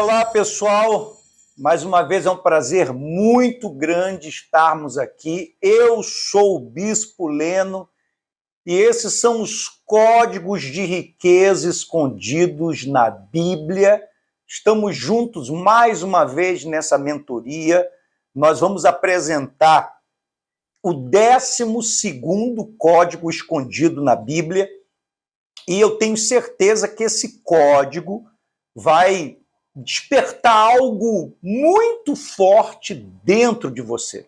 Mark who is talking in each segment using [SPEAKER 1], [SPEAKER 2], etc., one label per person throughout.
[SPEAKER 1] Olá, pessoal. Mais uma vez é um prazer muito grande estarmos aqui. Eu sou o Bispo Leno e esses são os códigos de riqueza escondidos na Bíblia. Estamos juntos mais uma vez nessa mentoria. Nós vamos apresentar o 12º código escondido na Bíblia e eu tenho certeza que esse código vai despertar algo muito forte dentro de você.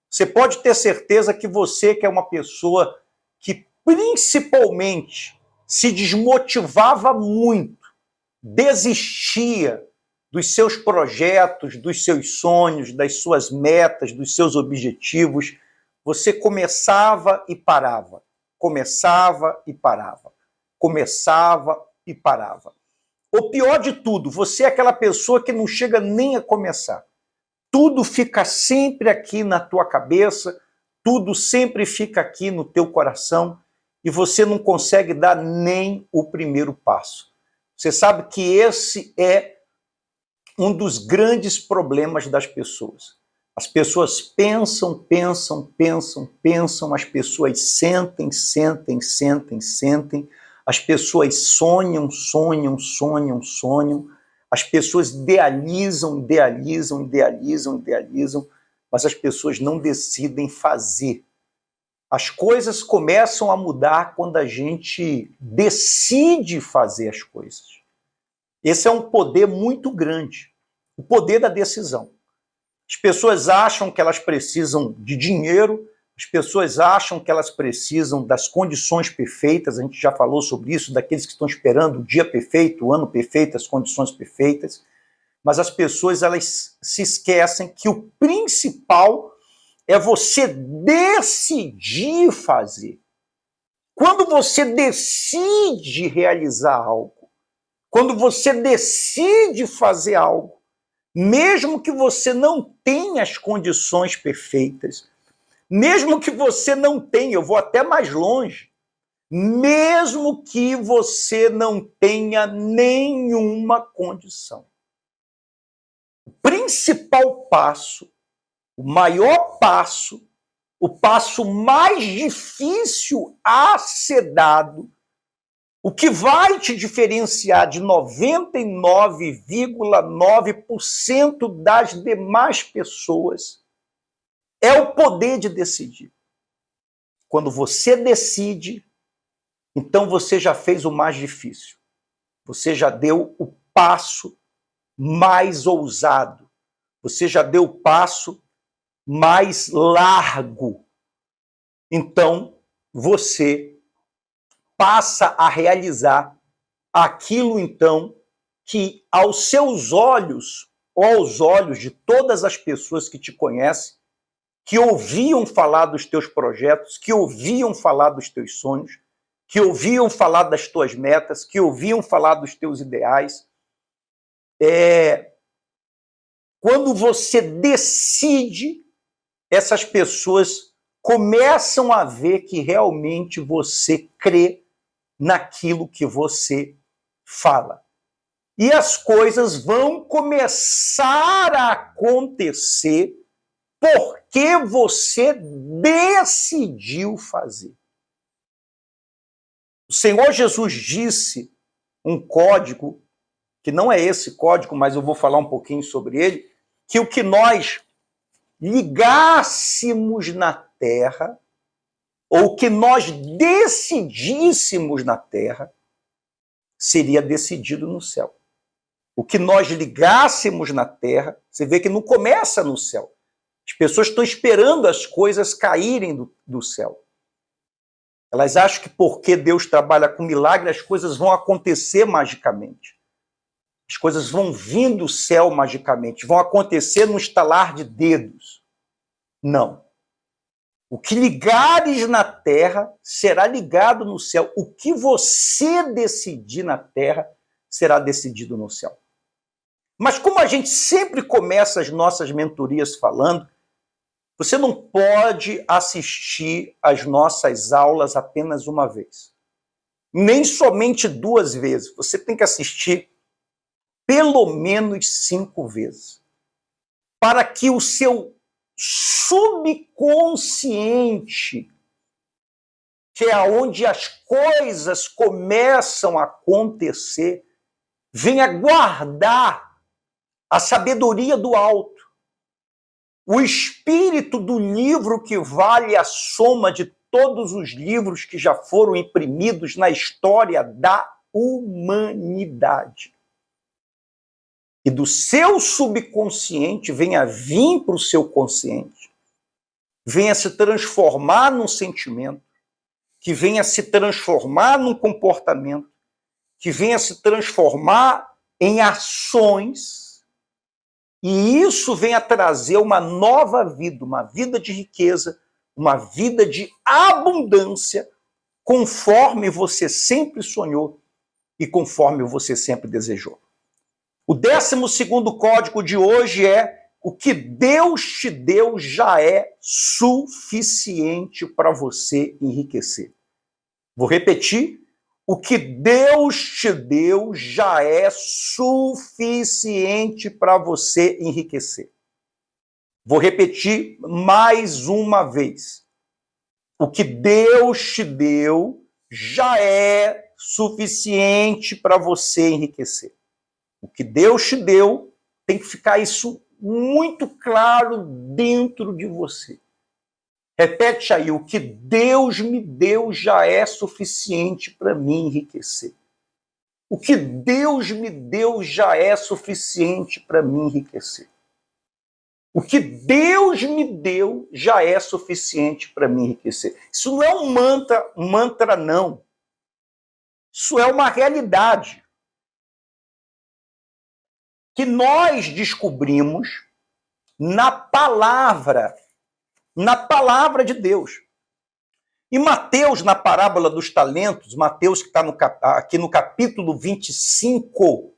[SPEAKER 1] Você pode ter certeza que você, que é uma pessoa que principalmente se desmotivava muito, desistia dos seus projetos, dos seus sonhos, das suas metas, dos seus objetivos, você começava e parava, começava e parava, começava e parava. O pior de tudo, você é aquela pessoa que não chega nem a começar. Tudo fica sempre aqui na tua cabeça, tudo sempre fica aqui no teu coração e você não consegue dar nem o primeiro passo. Você sabe que esse é um dos grandes problemas das pessoas. As pessoas pensam, as pessoas sentem, as pessoas sonham, as pessoas idealizam, mas as pessoas não decidem fazer. As coisas começam a mudar quando a gente decide fazer as coisas. Esse é um poder muito grande, o poder da decisão. As pessoas acham que elas precisam de dinheiro, as pessoas acham que elas precisam das condições perfeitas, a gente já falou sobre isso, daqueles que estão esperando o dia perfeito, o ano perfeito, as condições perfeitas, mas as pessoas elas se esquecem que o principal é você decidir fazer. Quando você decide realizar algo, quando você decide fazer algo, mesmo que você não tenha as condições perfeitas, mesmo que você não tenha, eu vou até mais longe, mesmo que você não tenha nenhuma condição. O principal passo, o maior passo, o passo mais difícil a ser dado, o que vai te diferenciar de 99,9% das demais pessoas, é o poder de decidir. Quando você decide, então você já fez o mais difícil. Você já deu o passo mais ousado. Você já deu o passo mais largo. Então, você passa a realizar aquilo, então, que aos seus olhos, ou aos olhos de todas as pessoas que te conhecem, que ouviam falar dos teus projetos, que ouviam falar dos teus sonhos, que ouviam falar das tuas metas, que ouviam falar dos teus ideais. Quando você decide, essas pessoas começam a ver que realmente você crê naquilo que você fala. E as coisas vão começar a acontecer porque você decidiu fazer. O Senhor Jesus disse um código, que não é esse código, mas eu vou falar um pouquinho sobre ele, que o que nós ligássemos na terra, ou que nós decidíssemos na terra, seria decidido no céu. O que nós ligássemos na terra, você vê que não começa no céu. As pessoas estão esperando as coisas caírem do céu. Elas acham que porque Deus trabalha com milagre, as coisas vão acontecer magicamente. As coisas vão vir do céu magicamente, vão acontecer no estalar de dedos. Não. O que ligares na terra será ligado no céu. O que você decidir na terra será decidido no céu. Mas como a gente sempre começa as nossas mentorias falando, você não pode assistir às nossas aulas apenas uma vez. Nem somente 2 vezes. Você tem que assistir pelo menos 5 vezes, para que o seu subconsciente, que é onde as coisas começam a acontecer, venha guardar a sabedoria do alto, o espírito do livro que vale a soma de todos os livros que já foram imprimidos na história da humanidade. E do seu subconsciente venha vir para o seu consciente, venha se transformar num sentimento, que venha se transformar num comportamento, que venha se transformar em ações, e isso venha trazer uma nova vida, uma vida de riqueza, uma vida de abundância, conforme você sempre sonhou e conforme você sempre desejou. O 12º código de hoje é: o que Deus te deu já é suficiente para você enriquecer. Vou repetir: o que Deus te deu já é suficiente para você enriquecer. Vou repetir mais uma vez: o que Deus te deu já é suficiente para você enriquecer. O que Deus te deu, tem que ficar isso muito claro dentro de você. Repete aí: o que Deus me deu já é suficiente para me enriquecer. O que Deus me deu já é suficiente para me enriquecer. O que Deus me deu já é suficiente para me enriquecer. Isso não é um mantra não. Isso é uma realidade que nós descobrimos na palavra de Deus. E Mateus, na parábola dos talentos, Mateus que está aqui no capítulo 25,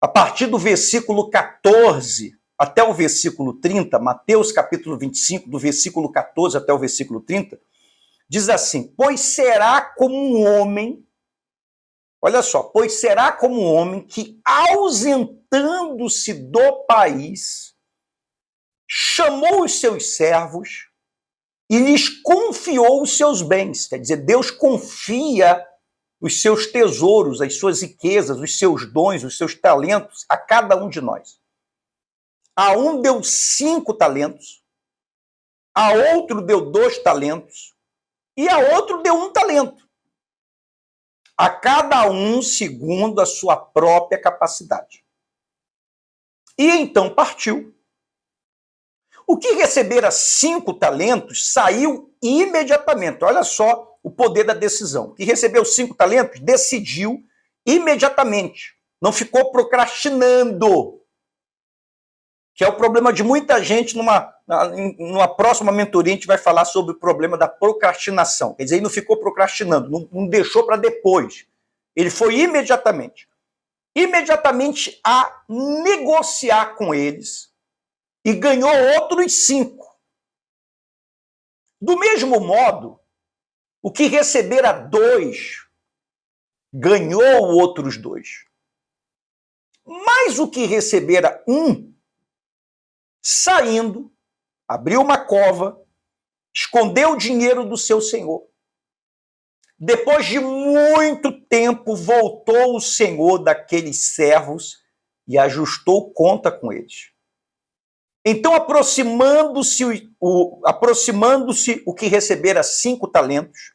[SPEAKER 1] a partir do versículo 14 até o versículo 30, Mateus capítulo 25, do versículo 14 até o versículo 30, diz assim: pois será como um homem, olha só, pois será como um homem que, ausentando-se do país, chamou os seus servos e lhes confiou os seus bens. Quer dizer, Deus confia os seus tesouros, as suas riquezas, os seus dons, os seus talentos a cada um de nós. A um deu 5 talentos, a outro deu 2 talentos e a outro deu 1 talento. A cada um segundo a sua própria capacidade. E então partiu. O que recebera 5 talentos saiu imediatamente. Olha só o poder da decisão. O que recebeu 5 talentos decidiu imediatamente. Não ficou procrastinando. Que é o problema de muita gente. Numa próxima mentoria a gente vai falar sobre o problema da procrastinação. Quer dizer, ele não ficou procrastinando, não deixou para depois. Ele foi imediatamente a negociar com eles e ganhou outros 5. Do mesmo modo, o que recebera 2 ganhou outros 2. Mas o que recebera 1, saindo, abriu uma cova, escondeu o dinheiro do seu senhor. Depois de muito tempo, voltou o senhor daqueles servos e ajustou conta com eles. Então, aproximando-se o que recebera 5 talentos,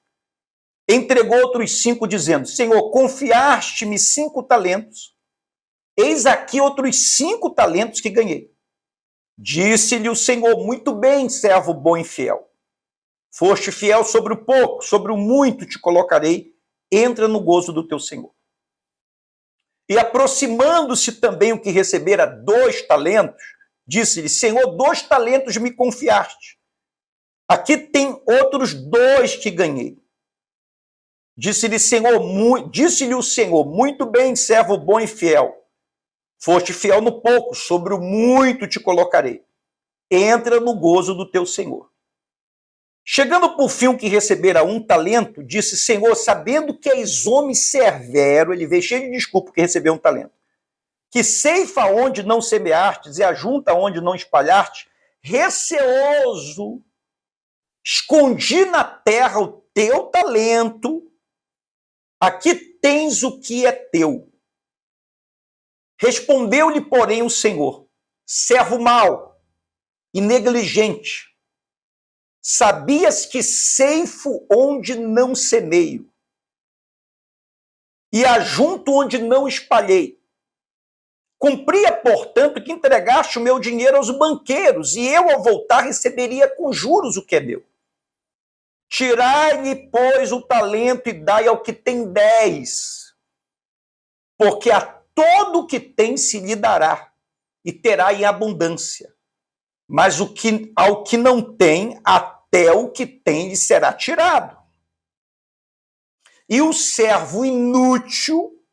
[SPEAKER 1] entregou outros 5, dizendo: Senhor, confiaste-me 5 talentos, eis aqui outros 5 talentos que ganhei. Disse-lhe o Senhor: muito bem, servo bom e fiel. Foste fiel sobre o pouco, sobre o muito te colocarei, entra no gozo do teu Senhor. E aproximando-se também o que recebera 2 talentos, disse-lhe: Senhor, 2 talentos me confiaste. Aqui tem outros 2 que ganhei. Disse-lhe o Senhor: muito bem, servo bom e fiel. Foste fiel no pouco, sobre o muito te colocarei. Entra no gozo do teu Senhor. Chegando por fim o que recebera 1 talento, disse: Senhor, sabendo que és homem severo, ele veio cheio de desculpa porque recebeu 1 talento. que ceifa onde não semeastes e ajunta onde não espalhaste, receoso, escondi na terra o teu talento, aqui tens o que é teu. Respondeu-lhe, porém, o Senhor: servo mau e negligente, sabias que ceifo onde não semeio e ajunto onde não espalhei. Cumpria, portanto, que entregaste o meu dinheiro aos banqueiros, e eu, ao voltar, receberia com juros o que é meu. Tirai-lhe, pois, o talento e dai ao que tem 10, porque a todo o que tem se lhe dará, e terá em abundância. Mas ao que não tem, até o que tem lhe será tirado. E o servo inútil,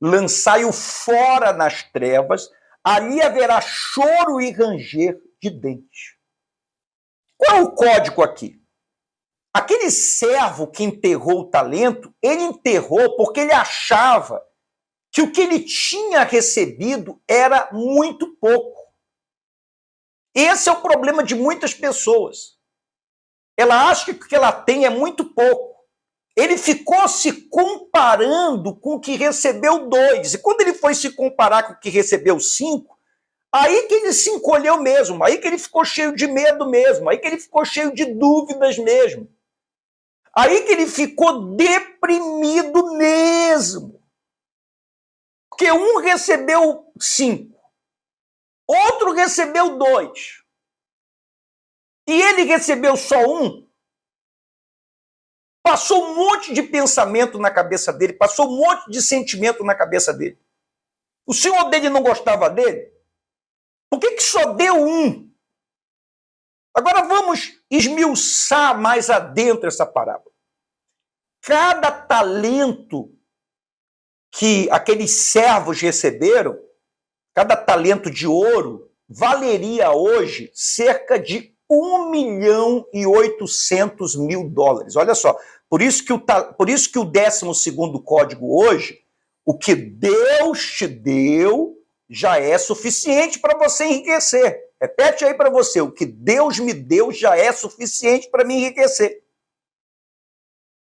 [SPEAKER 1] lançai-o fora nas trevas, ali haverá choro e ranger de dentes. Qual é o código aqui? Aquele servo que enterrou o talento, ele enterrou porque ele achava que o que ele tinha recebido era muito pouco. Esse é o problema de muitas pessoas. Ela acha que o que ela tem é muito pouco. Ele ficou se comparando com o que recebeu 2. E quando ele foi se comparar com o que recebeu 5, aí que ele se encolheu mesmo, aí que ele ficou cheio de medo mesmo, aí que ele ficou cheio de dúvidas mesmo. Aí que ele ficou deprimido mesmo. Porque um recebeu 5, outro recebeu 2. E ele recebeu só 1. Passou um monte de pensamento na cabeça dele, passou um monte de sentimento na cabeça dele. O senhor dele não gostava dele? Por que só deu 1? Agora vamos esmiuçar mais adentro essa parábola. Cada talento que aqueles servos receberam, cada talento de ouro, valeria hoje cerca de $1.800.000. Olha só, por isso que o 12º código hoje, o que Deus te deu já é suficiente para você enriquecer. Repete aí para você, o que Deus me deu já é suficiente para me enriquecer.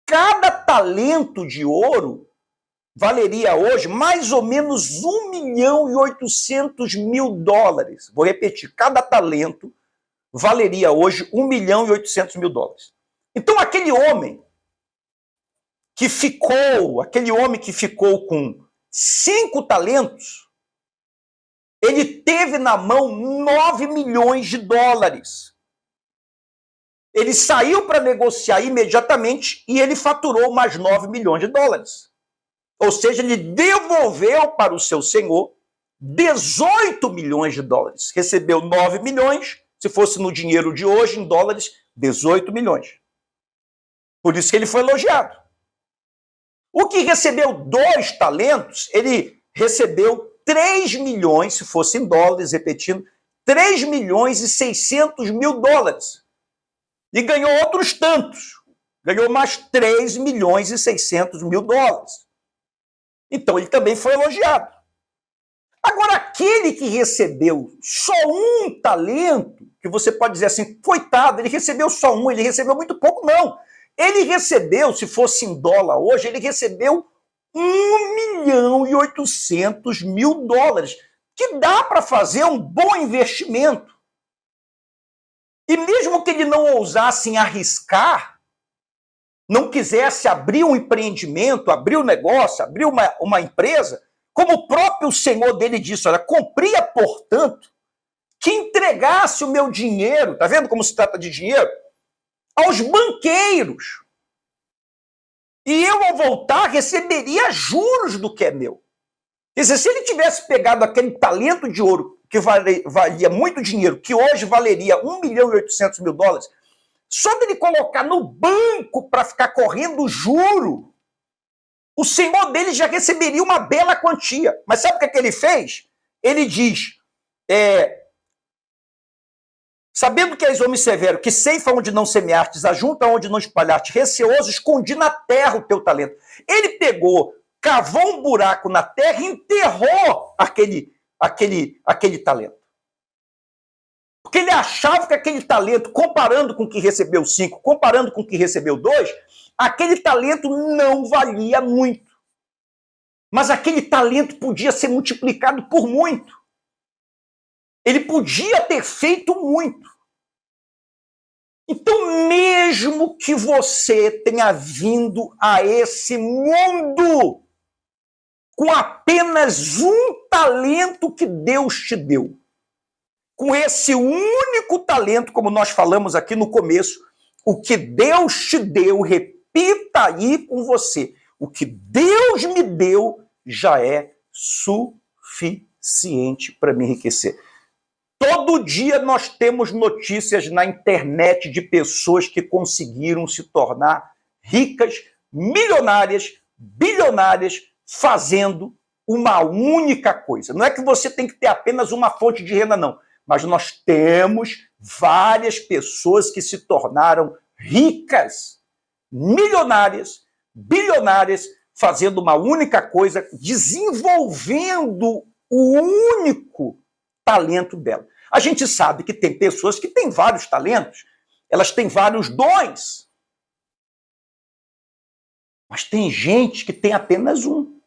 [SPEAKER 1] Cada talento de ouro valeria hoje mais ou menos $1.800.000. Vou repetir, cada talento valeria hoje $1.800.000. Então, aquele homem que ficou com 5 talentos, ele teve na mão $9 milhões. Ele saiu para negociar imediatamente e ele faturou mais $9 milhões. Ou seja, ele devolveu para o seu senhor $18 milhões. Recebeu 9 milhões, se fosse no dinheiro de hoje, em dólares, 18 milhões. Por isso que ele foi elogiado. O que recebeu 2 talentos, ele recebeu 3 milhões, se fosse em dólares, repetindo, $3.600.000. E ganhou outros tantos. Ganhou mais $3.600.000. Então ele também foi elogiado. Agora, aquele que recebeu só 1 talento, que você pode dizer assim, coitado, ele recebeu só 1, ele recebeu muito pouco, não. Ele recebeu, se fosse em dólar hoje, ele recebeu $1.800.000, que dá para fazer um bom investimento. E mesmo que ele não ousasse em arriscar, não quisesse abrir um empreendimento, abrir um negócio, abrir uma empresa, como o próprio senhor dele disse, olha, cumpria, portanto, que entregasse o meu dinheiro, tá vendo como se trata de dinheiro? Aos banqueiros. E eu, ao voltar, receberia juros do que é meu. Quer dizer, se ele tivesse pegado aquele talento de ouro, que valia muito dinheiro, que hoje valeria $1.800.000, só dele colocar no banco para ficar correndo juro, o senhor dele já receberia uma bela quantia. Mas sabe o que ele fez? Ele diz, sabendo que és homem severo, que ceifa onde não semeastes, ajunta onde não espalhaste, receoso, escondi na terra o teu talento. Ele pegou cavou um buraco na terra e enterrou aquele talento. Porque ele achava que aquele talento, comparando com o que recebeu 5, comparando com o que recebeu 2, aquele talento não valia muito. Mas aquele talento podia ser multiplicado por muito. Ele podia ter feito muito. Então, mesmo que você tenha vindo a esse mundo com apenas um talento que Deus te deu, com esse único talento, como nós falamos aqui no começo, o que Deus te deu, repita aí com você, o que Deus me deu já é suficiente para me enriquecer. Todo dia nós temos notícias na internet de pessoas que conseguiram se tornar ricas, milionárias, bilionárias, fazendo uma única coisa. Não é que você tem que ter apenas uma fonte de renda, não. Mas nós temos várias pessoas que se tornaram ricas, milionárias, bilionárias, fazendo uma única coisa, desenvolvendo o único talento dela. A gente sabe que tem pessoas que têm vários talentos, elas têm vários dons. Mas tem gente que tem apenas um.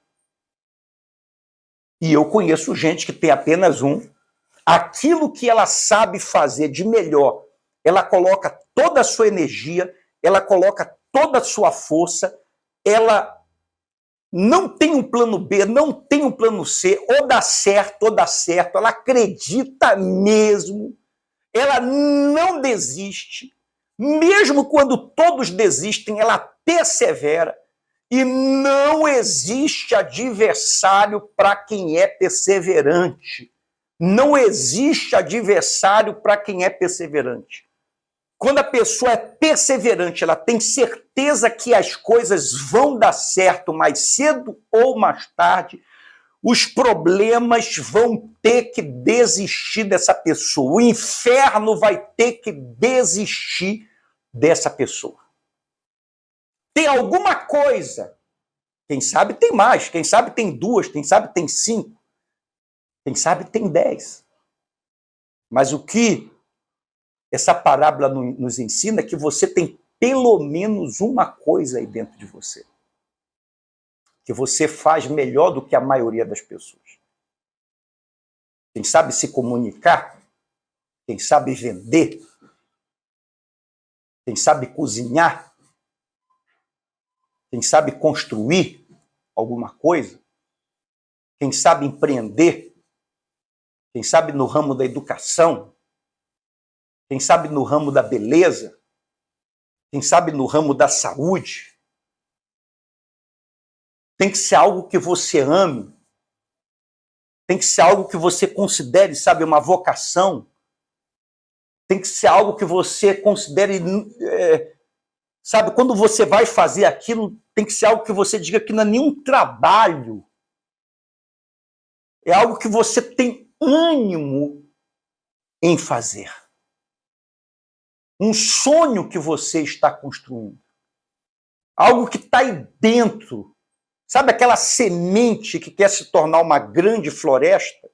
[SPEAKER 1] E eu conheço gente que tem apenas um. Aquilo que ela sabe fazer de melhor, ela coloca toda a sua energia, ela coloca toda a sua força, ela não tem um plano B, não tem um plano C, ou dá certo, ela acredita mesmo, ela não desiste, mesmo quando todos desistem, ela persevera, e não existe adversário para quem é perseverante. Não existe adversário para quem é perseverante. Quando a pessoa é perseverante, ela tem certeza que as coisas vão dar certo mais cedo ou mais tarde, os problemas vão ter que desistir dessa pessoa. O inferno vai ter que desistir dessa pessoa. Tem alguma coisa, quem sabe tem mais, quem sabe tem 2, quem sabe tem 5, quem sabe tem 10. Mas o que essa parábola nos ensina é que você tem pelo menos uma coisa aí dentro de você, que você faz melhor do que a maioria das pessoas. Quem sabe se comunicar, quem sabe vender, quem sabe cozinhar, quem sabe construir alguma coisa, quem sabe empreender, quem sabe no ramo da educação, quem sabe no ramo da beleza, quem sabe no ramo da saúde. Tem que ser algo que você ame, tem que ser algo que você considere, sabe, uma vocação, tem que ser algo que você considere, sabe, quando você vai fazer aquilo, tem que ser algo que você diga que não é nenhum trabalho, é algo que você tem ânimo em fazer. Um sonho que você está construindo. Algo que está aí dentro. Sabe aquela semente que quer se tornar uma grande floresta?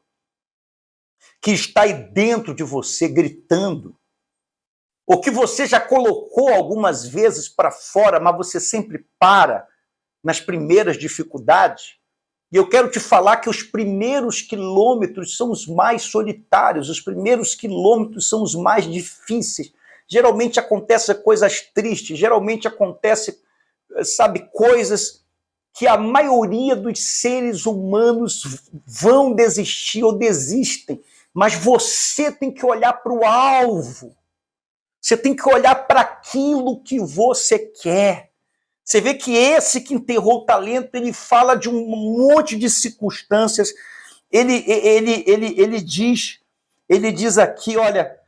[SPEAKER 1] Que está aí dentro de você, gritando. Ou que você já colocou algumas vezes para fora, mas você sempre para nas primeiras dificuldades. E eu quero te falar que os primeiros quilômetros são os mais solitários, os primeiros quilômetros são os mais difíceis. Geralmente acontecem coisas tristes, geralmente acontecem, sabe, coisas que a maioria dos seres humanos vão desistir ou desistem. Mas você tem que olhar para o alvo. Você tem que olhar para aquilo que você quer. Você vê que esse que enterrou o talento, ele fala de um monte de circunstâncias. Ele diz aqui, olha...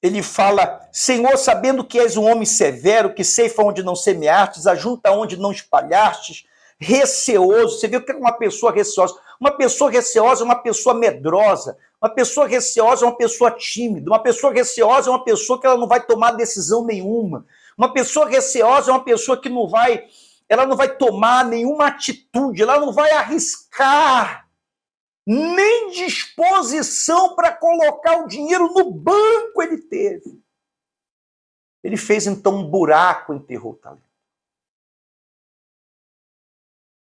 [SPEAKER 1] Ele fala, Senhor, sabendo que és um homem severo, que ceifa onde não semeastes, ajunta onde não espalhastes, receoso. Você viu que é uma pessoa receosa? Uma pessoa receosa é uma pessoa medrosa. Uma pessoa receosa é uma pessoa tímida. Uma pessoa receosa é uma pessoa que ela não vai tomar decisão nenhuma. Uma pessoa receosa é uma pessoa que não vai ela não vai tomar nenhuma atitude, ela não vai arriscar nem disposição para colocar o dinheiro no banco ele teve. Ele fez então um buraco, enterrou o talento.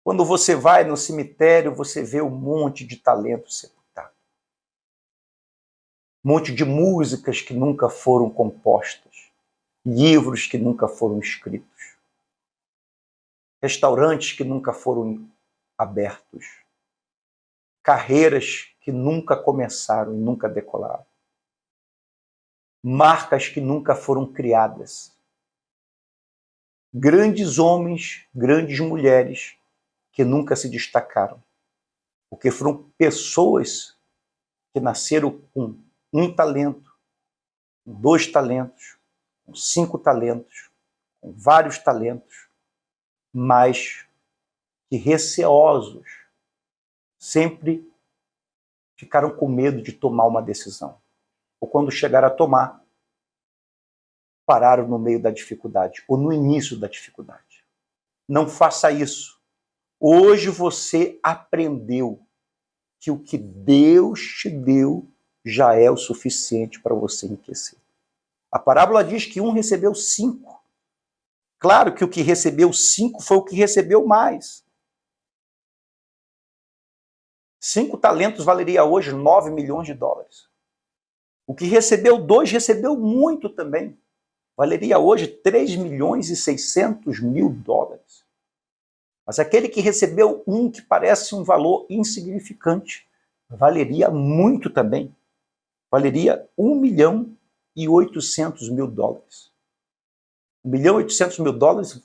[SPEAKER 1] Quando você vai no cemitério, você vê um monte de talento sepultado. Um monte de músicas que nunca foram compostas. Livros que nunca foram escritos. Restaurantes que nunca foram abertos. Carreiras que nunca começaram e nunca decolaram. Marcas que nunca foram criadas. Grandes homens, grandes mulheres que nunca se destacaram. Porque foram pessoas que nasceram com 1 talento, com 2 talentos, com 5 talentos, com vários talentos, mas que receosos sempre ficaram com medo de tomar uma decisão. Ou quando chegaram a tomar, pararam no meio da dificuldade, ou no início da dificuldade. Não faça isso. Hoje você aprendeu que o que Deus te deu já é o suficiente para você enriquecer. A parábola diz que um recebeu 5. Claro que o que recebeu 5 foi o que recebeu mais. 5 talentos valeria hoje 9 milhões de dólares. O que recebeu 2 recebeu muito também. Valeria hoje 3 milhões e 600 mil dólares. Mas aquele que recebeu 1, que parece um valor insignificante, valeria muito também. Valeria 1 milhão e 800 mil dólares. 1 milhão e 800 mil dólares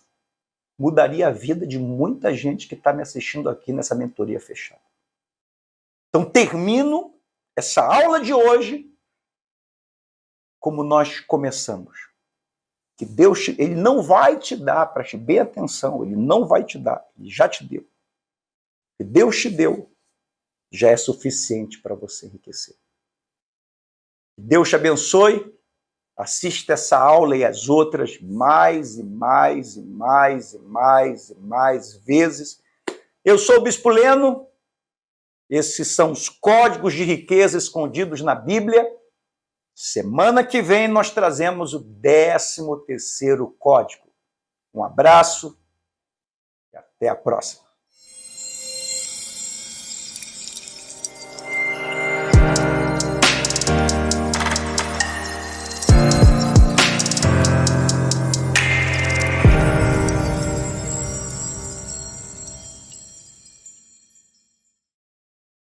[SPEAKER 1] mudaria a vida de muita gente que está me assistindo aqui nessa mentoria fechada. Então termino essa aula de hoje como nós começamos. Que Deus, Ele não vai te dar, preste bem atenção, Ele não vai te dar, Ele já te deu. O que Deus te deu já é suficiente para você enriquecer. Que Deus te abençoe, assista essa aula e as outras mais e mais e mais e mais e mais vezes. Eu sou o Bispo Leno, esses são os códigos de riqueza escondidos na Bíblia. Semana que vem nós trazemos o 13º código. Um abraço e até a próxima.